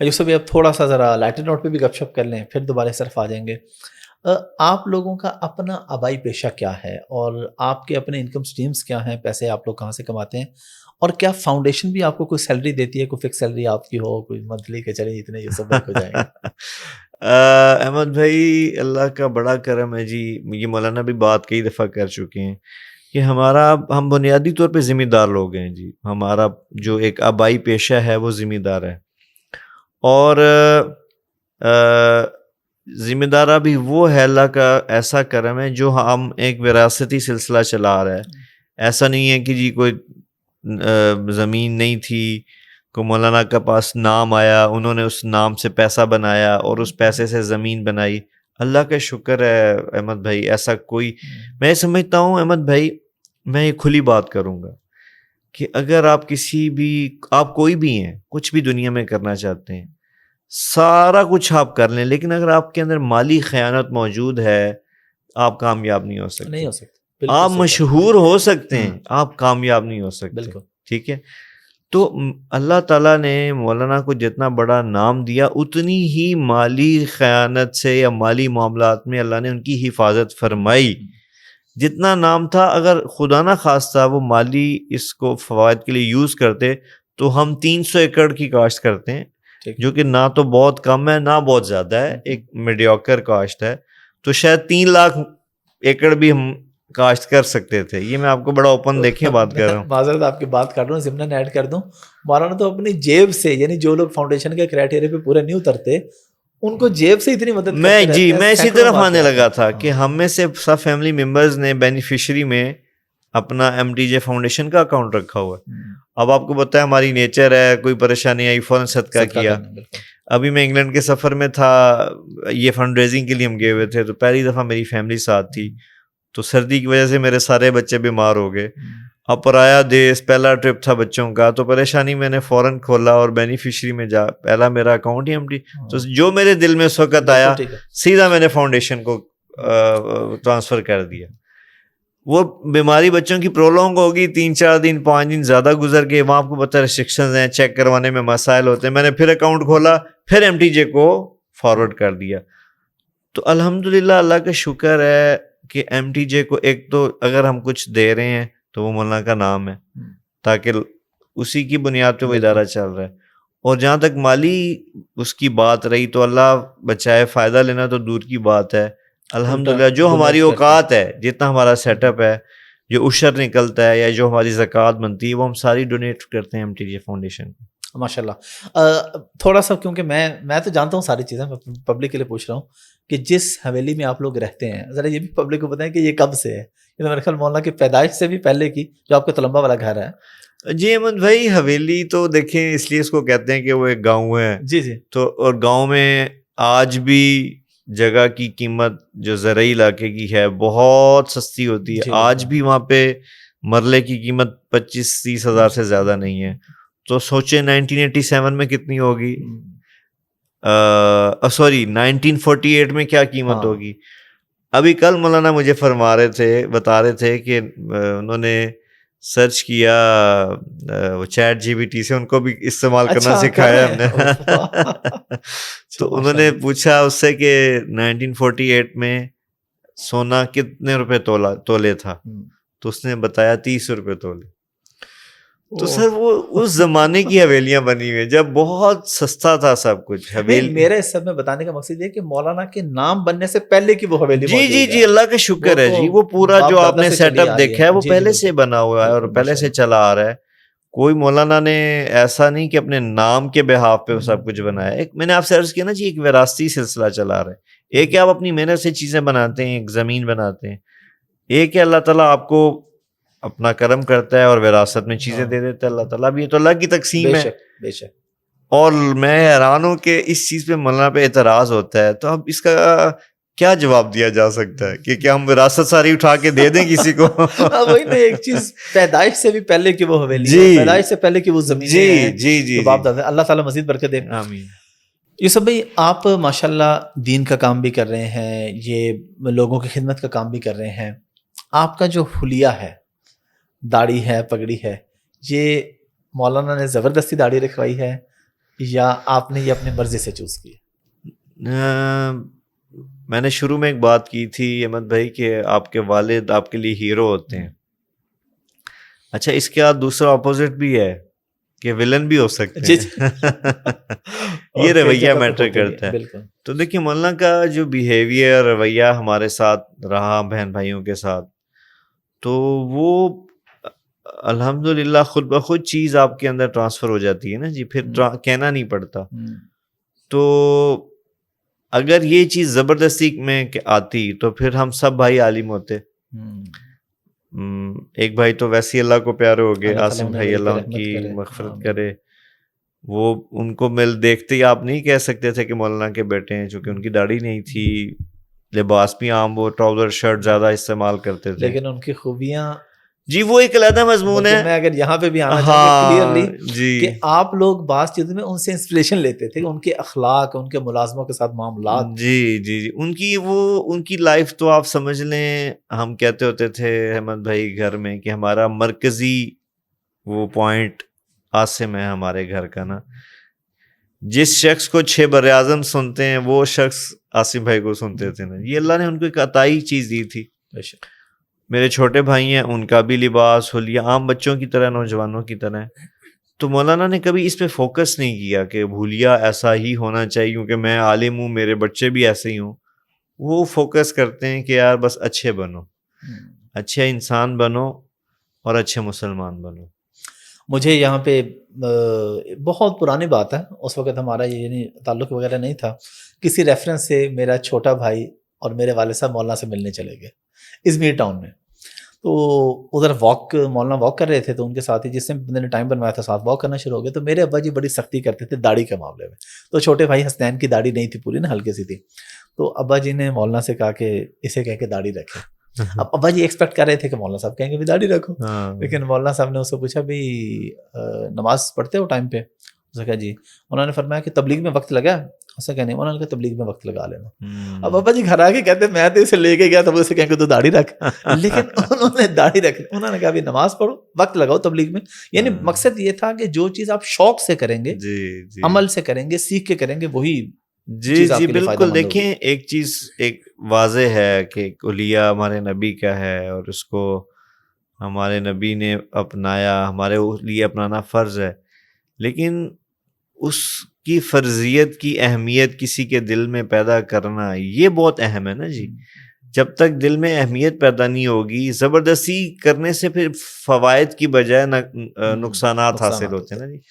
یوسف بھائی اب تھوڑا سا ذرا لائٹر نوٹ پہ بھی گپ شپ کر لیں، پھر دوبارہ اس طرف آ جائیں گے. آپ لوگوں کا اپنا آبائی پیشہ کیا ہے، اور آپ کے اپنے انکم سٹریمز کیا ہیں، پیسے آپ لوگ کہاں سے کماتے ہیں، اور کیا فاؤنڈیشن بھی آپ کو کوئی سیلری دیتی ہے، کوئی فکس سیلری آپ کی ہو، کوئی منتھلی کہ چلیں اتنے یوسف بھائی کو جائیں گے؟ احمد بھائی اللہ کا بڑا کرم ہے جی. یہ مولانا بھی بات کئی دفعہ کر چکے ہیں کہ ہم بنیادی طور پہ ذمہ دار لوگ ہیں جی. ہمارا جو ایک آبائی پیشہ ہے وہ ذمہ دار ہے، اور ذمہ دارہ بھی وہ ہے، اللہ کا ایسا کرم ہے جو ہم ایک وراثتی سلسلہ چلا رہا ہے. ایسا نہیں ہے کہ جی کوئی زمین نہیں تھی، کو مولانا کے پاس نام آیا، انہوں نے اس نام سے پیسہ بنایا اور اس پیسے سے زمین بنائی. اللہ کا شکر ہے احمد بھائی، ایسا کوئی، میں سمجھتا ہوں احمد بھائی، میں یہ کھلی بات کروں گا کہ اگر آپ آپ کوئی بھی ہیں، کچھ بھی دنیا میں کرنا چاہتے ہیں، سارا کچھ آپ کر لیں، لیکن اگر آپ کے اندر مالی خیانت موجود ہے، آپ کامیاب نہیں ہو سکتے. نہیں ہو سکتے. آپ مشہور ہو سکتے ہیں، آپ کامیاب نہیں ہو سکتے. بالکل ٹھیک ہے. تو اللہ تعالیٰ نے مولانا کو جتنا بڑا نام دیا، اتنی ہی مالی خیانت سے یا مالی معاملات میں اللہ نے ان کی حفاظت فرمائی. جتنا نام تھا، اگر خدا نہ خواستہ وہ مالی اس کو فوائد کے لیے یوز کرتے تو ہم 300 ایکڑ کی کاشت کرتے ہیں، جو کہ نہ تو بہت کم ہے نہ بہت زیادہ ہے، ایک میڈیوکر کاشت ہے. تو شاید 3 لاکھ ایکڑ بھی ہم کاشت کر سکتے تھے. یہ میں آپ کو بڑا اوپن دیکھیں بات کر رہا ہوں. معذرت آپ کی بات کر رہا ہوں، ضمن ایڈ کر دوں، مولانا تو اپنی جیب سے، یعنی جو لوگ فاؤنڈیشن کے کرائٹیریا پہ پورے نہیں اترتے ان کو جیب سے اتنی مدد کرتے رہتے ہیں. میں اسی طرف آنے لگا تھا کہ ہم میں سے سب فیملی ممبرز نے بینیفیشری میں اپنا MTJ فاؤنڈیشن کا اکاؤنٹ رکھا ہوا ہے. اب آپ کو پتہ ہے ہماری نیچر ہے، کوئی پریشانی آئی فوراً صدقہ کیا. ابھی میں انگلینڈ کے سفر میں تھا، یہ فنڈ ریزنگ کے لیے ہم گئے ہوئے تھے، تو پہلی دفعہ میری فیملی ساتھ تھی. تو سردی کی وجہ سے میرے سارے بچے بیمار ہو گئے. اب پرایا دیس، پہلا ٹرپ تھا بچوں کا، تو پریشانی میں نے فوراً کھولا اور بینیفیشری میں پہلا میرا اکاؤنٹ ہی MT. تو جو میرے دل میں اس وقت آیا، سیدھا میں نے فاؤنڈیشن کو ٹرانسفر کر دیا. وہ بیماری بچوں کی پرولونگ ہوگی، 3-4 دن 5 دن زیادہ گزر گئے. وہاں آپ کو پتہ ریسٹرکشنز ہیں، چیک کروانے میں مسائل ہوتے ہیں. میں نے پھر اکاؤنٹ کھولا، پھر MTJ کو فارورڈ کر دیا. تو الحمدللہ اللہ کا شکر ہے کہ MTJ کو ایک تو اگر ہم کچھ دے رہے ہیں تو وہ مولانا کا نام ہے، تاکہ اسی کی بنیاد پہ وہ ادارہ چل رہا ہے. اور جہاں تک مالی اس کی بات رہی تو اللہ بچائے، فائدہ لینا تو دور کی بات ہے. الحمدللہ جو ہماری اوقات ہے، جتنا ہمارا سیٹ اپ ہے، جو عشر نکلتا ہے یا جو ہماری زکوٰۃ بنتی ہے، وہ ہم ساری ڈونیٹ کرتے ہیں MTJ فاؤنڈیشن کو. ماشاء اللہ. تھوڑا سا کیونکہ میں تو جانتا ہوں ساری چیزیں، میں پبلک کے لیے پوچھ رہا ہوں کہ جس حویلی میں آپ لوگ رہتے ہیں، ذرا یہ بھی پبلک کو بتائیں کہ یہ کب سے ہے. یہ تو میرے خیال مولانا کی پیدائش سے بھی پہلے کی، جو آپ کا تلمبہ والا گھر ہے. جی احمد بھائی، حویلی تو دیکھیں اس لیے اس کو کہتے ہیں کہ وہ ایک گاؤں ہے. جی. تو اور گاؤں میں آج بھی جگہ کی قیمت جو زرعی علاقے کی ہے بہت سستی ہوتی ہے. آج بھی وہاں پہ مرلے کی قیمت 25-30 ہزار سے زیادہ نہیں ہے. تو سوچیں 1987 میں کتنی ہوگی، سوری 1948 میں کیا قیمت ہوگی. ابھی کل مولانا مجھے بتا رہے تھے کہ انہوں نے سرچ کیا وہ چیٹ GPT سے، ان کو بھی استعمال کرنا سکھایا ہم نے. تو انہوں نے پوچھا اس سے کہ 1948 میں سونا کتنے روپے تولے تھا، تو اس نے بتایا 30 روپے تولے. تو سر وہ اس زمانے کی حویلیاں بنی ہوئی جب بہت سستا تھا سب کچھ. میرے اس سب میں بتانے کا مقصد یہ کہ مولانا کے نام بننے سے پہلے کی وہ حویلی موجود ہے. جی اللہ کا شکر ہے جی. وہ پورا جو آپ نے سیٹ اپ دیکھا ہے وہ پہلے سے بنا ہوا ہے اور پہلے سے چلا آ رہا ہے. کوئی مولانا نے ایسا نہیں کہ اپنے نام کے بہاف پہ سب کچھ بنایا. ایک میں نے آپ سے عرض کیا نا جی، ایک وراثتی سلسلہ چلا رہا ہے. ایک ہے آپ اپنی محنت سے چیزیں بناتے ہیں، ایک زمین بناتے ہیں. ایک ہے اللہ تعالیٰ آپ کو اپنا کرم کرتا ہے اور وراثت میں چیزیں دے دیتا ہے. اللہ تعالیٰ بھی، یہ تو اللہ کی تقسیم ہے. بے شک. اور میں حیران ہوں کہ اس چیز پہ مولانا پہ اعتراض ہوتا ہے. تو اب اس کا کیا جواب دیا جا سکتا ہے کہ کیا ہم وراثت ساری اٹھا کے دے دیں کسی کو؟ وہی نا، ایک چیز پیدائش سے بھی پہلے کی وہ حویلی ہے، پیدائش سے پہلے کی وہ زمینیں ہیں. جی باپ دادا، اللہ تعالیٰ مزید برکت دے. آمین. یوسف بھائی، آپ ماشاءاللہ دین کا کام بھی کر رہے ہیں، یہ لوگوں کی خدمت کا کام بھی کر رہے ہیں. آپ کا جو حلیہ ہے، داڑھی ہے، پگڑی ہے، یہ مولانا نے زبردستی داڑھی رکھوائی ہے یا آپ نے یہ اپنی مرضی سے چوز کیا؟ میں نے شروع میں ایک بات کی تھی احمد بھائی کہ آپ کے والد آپ کے لیے ہیرو ہوتے ہیں. اچھا اس کے بعد دوسرا اپوزٹ بھی ہے کہ ولن بھی ہو سکتے ہیں. یہ رویہ میٹر کرتا ہے. تو دیکھیے مولانا کا جو بیہیویئر رویہ ہمارے ساتھ رہا بہن بھائیوں کے ساتھ, تو وہ الحمدللہ خود بخود چیز آپ کے اندر ٹرانسفر ہو جاتی ہے نا جی, پھر کہنا نہیں پڑتا. تو اگر یہ چیز زبردستی میں آتی تو پھر ہم سب بھائی عالم ہوتے. ایک بھائی تو ویسے ہی اللہ کو پیارے ہو گئے, عاصم بھائی اللہ ان کی مغفرت کرے. وہ ان کو دیکھتے ہی آپ نہیں کہہ سکتے تھے کہ مولانا کے بیٹے ہیں, چونکہ ان کی داڑھی نہیں تھی, لباس بھی عام وہ ٹراؤزر شرٹ زیادہ استعمال کرتے تھے. لیکن ان کی خوبیاں جی وہ ایک علیحدہ مضمون ہے. میں اگر یہاں پہ بھی آنا چاہوں گا کلیئرلی جی کہ آپ لوگ بعض چیزوں میں ان سے انسپریشن لیتے تھے, ان کے اخلاق, ان کے ملازموں کے ساتھ معاملات. جی ان کی لائف تو آپ سمجھ لیں, ہم کہتے ہوتے تھے احمد بھائی گھر میں کہ ہمارا مرکزی وہ پوائنٹ عاصم ہے ہمارے گھر کا نا. جس شخص کو 6 براعظم سنتے ہیں وہ شخص عاصم بھائی کو سنتے تھے نا. یہ اللہ نے ان کو ایک عطائی چیز دی تھی. میرے چھوٹے بھائی ہیں, ان کا بھی لباس حلیہ عام بچوں کی طرح, نوجوانوں کی طرح. تو مولانا نے کبھی اس پہ فوکس نہیں کیا کہ بھولیا ایسا ہی ہونا چاہیے کیونکہ میں عالم ہوں, میرے بچے بھی ایسے ہی ہوں. وہ فوکس کرتے ہیں کہ یار بس اچھے بنو, اچھے انسان بنو اور اچھے مسلمان بنو. مجھے یہاں پہ بہت پرانی بات ہے, اس وقت ہمارا یہ تعلق وغیرہ نہیں تھا, کسی ریفرنس سے میرا چھوٹا بھائی اور میرے والد صاحب مولانا سے ملنے چلے گئے ازمیر ٹاؤن میں. تو ادھر مولانا واک کر رہے تھے, تو ان کے ساتھ ہی جس سے بندے نے ٹائم بنوایا تھا ساتھ واک کرنا شروع ہو گئے. تو میرے ابا جی بڑی سختی کرتے تھے داڑھی کے معاملے میں. تو چھوٹے بھائی حسنین کی داڑھی نہیں تھی پوری نا, ہلکی سی تھی. تو ابا جی نے مولانا سے کہا کہ اسے کہہ کے داڑھی رکھے. اب ابا جی ایکسپیکٹ کر رہے تھے کہ مولانا صاحب کہیں گے بھی داڑھی رکھو, لیکن مولانا صاحب نے اس سے پوچھا بھی نماز پڑھتے ہو ٹائم پہ؟ اس نے کہا جی. انہوں نے فرمایا کہ تبلیغ میں وقت لگا؟ اس نے کہا نہیں. انہوں نے کہا تبلیغ میں وقت لگا لینا. اب ابا جی گھر آ کے کہتے میں تو اسے لے کے گیا تھا, اسے کہیں کہ تو داڑھی رکھ, لیکن انہوں نے داڑھی رکھ لی. انہوں نے کہا بھی نماز پڑھو, وقت لگاؤ تبلیغ میں. یعنی مقصد یہ تھا کہ جو چیز آپ شوق سے کریں گے, عمل سے کریں گے, سیکھ کے کریں گے, وہی جی بالکل. دیکھیں ایک چیز ایک واضح ہے کہ اولیہ ہمارے نبی کا ہے اور اس کو ہمارے نبی نے اپنایا, ہمارے لیے اپنانا فرض ہے. لیکن اس کی فرضیت کی اہمیت کسی کے دل میں پیدا کرنا یہ بہت اہم ہے نا جی. جب تک دل میں اہمیت پیدا نہیں ہوگی, زبردستی کرنے سے پھر فوائد کی بجائے نقصانات حاصل ہوتے ہیں نا جی.